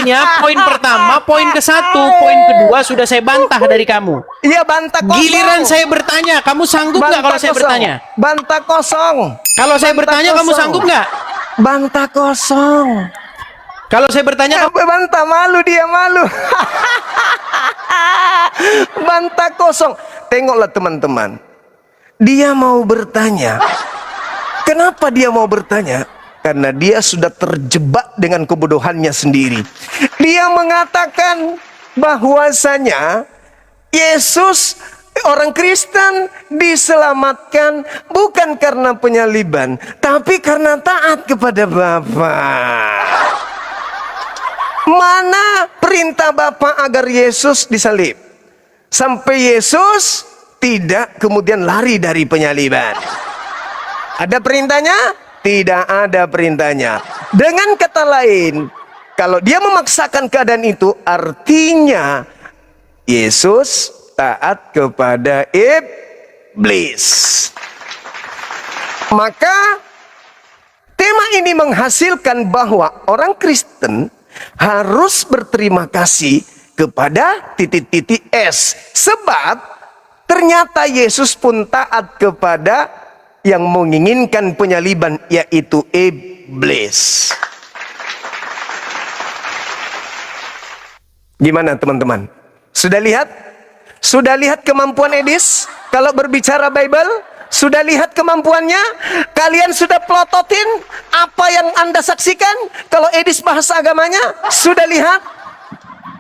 Masalahnya poin pertama, poin ke-1, poin kedua sudah saya bantah dari kamu. Iya, bantah kosong. Giliran saya bertanya, kamu sanggup nggak kalau saya bertanya? Bantah kosong. Kalau saya bertanya, kamu sanggup nggak? Bantah kosong. Kalau saya bertanya, kamu Bantah, malu dia, malu. Bantah kosong. Tengoklah teman-teman. Dia mau bertanya. Kenapa dia mau bertanya? Karena dia sudah terjebak dengan kebodohannya sendiri. Dia mengatakan bahwasanya Yesus, orang Kristen, diselamatkan bukan karena penyaliban, tapi karena taat kepada Bapa. Mana perintah Bapa agar Yesus disalib? Sampai Yesus tidak kemudian lari dari penyaliban. Ada perintahnya? Tidak ada perintahnya. Dengan kata lain, kalau dia memaksakan keadaan itu, artinya Yesus taat kepada iblis. Maka tema ini menghasilkan bahwa orang Kristen harus berterima kasih kepada titik-titik S. Sebab ternyata Yesus pun taat kepada yang menginginkan penyaliban, yaitu iblis. Gimana teman-teman? Sudah lihat? Sudah lihat kemampuan Edis? Kalau berbicara Bible, sudah lihat kemampuannya? Kalian sudah pelototin apa yang Anda saksikan? Kalau Edis bahasa agamanya, sudah lihat?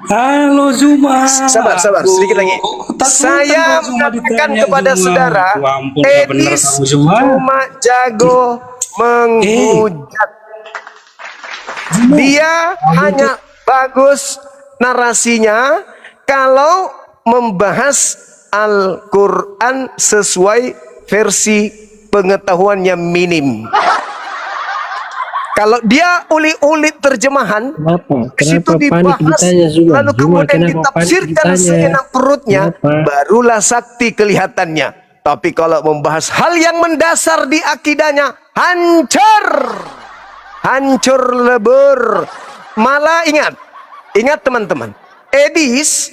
Halo Zuma. Sabar, sedikit lagi. Saya mengatakan kepada saudara, Edis cuma jago menghujat. Dia hanya bagus narasinya kalau membahas Al-Quran sesuai versi pengetahuannya minim. Kalau dia ulik-ulik terjemahan, situ dibahas, lalu kemudian ditafsirkan seenak perutnya, barulah sakti kelihatannya. Tapi kalau membahas hal yang mendasar di akidahnya, hancur lebur. Malah ingat teman-teman, Edis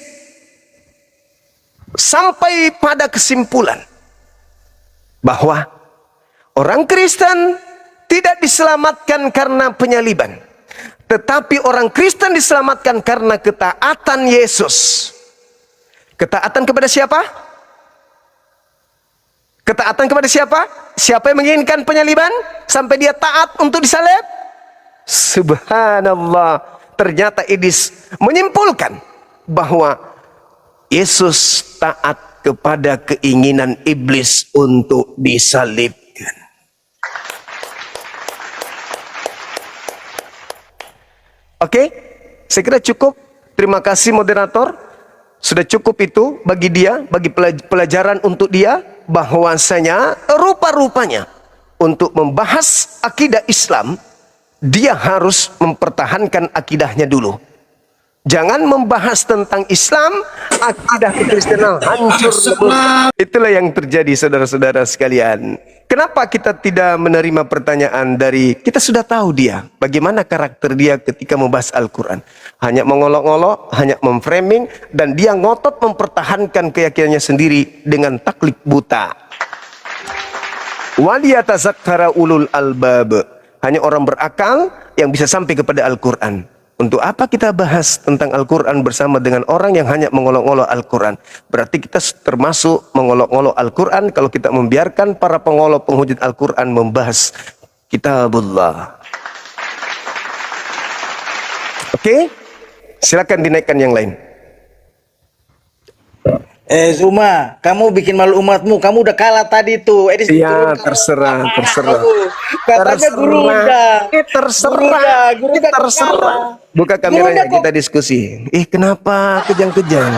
sampai pada kesimpulan bahwa orang Kristen tidak diselamatkan karena penyaliban, tetapi orang Kristen diselamatkan karena ketaatan Yesus. Ketaatan kepada siapa? Ketaatan kepada siapa? Siapa yang menginginkan penyaliban sampai dia taat untuk disalib? Subhanallah. Ternyata Edis menyimpulkan bahwa Yesus taat kepada keinginan iblis untuk disalib. Oke, saya kira cukup. Terima kasih moderator. Sudah cukup itu bagi dia, bagi pelajaran untuk dia, bahwasanya rupa-rupanya untuk membahas akidah Islam, dia harus mempertahankan akidahnya dulu. Jangan membahas tentang Islam, akidah kekristenan hancur lebur. Itulah yang terjadi saudara-saudara sekalian. Kenapa kita tidak menerima pertanyaan dari, kita sudah tahu dia, bagaimana karakter dia ketika membahas Al-Quran. Hanya mengolok-olok, hanya memframing, dan dia ngotot mempertahankan keyakinannya sendiri dengan taklid buta. Waliyatazakkara ulul albab. Hanya orang berakal yang bisa sampai kepada Al-Quran. Untuk apa kita bahas tentang Al-Quran bersama dengan orang yang hanya mengolok-olok Al-Quran? Berarti kita termasuk mengolok-olok Al-Quran kalau kita membiarkan para pengolok penghujat Al-Quran membahas Kitabullah. Oke? Silakan dinaikkan yang lain. Zuma, kamu bikin malu umatmu. Kamu udah kalah tadi tuh. Iya, terserah. Katanya guru udah. Terserah. Buka kameranya, kita diskusi. Kenapa kejang-kejang?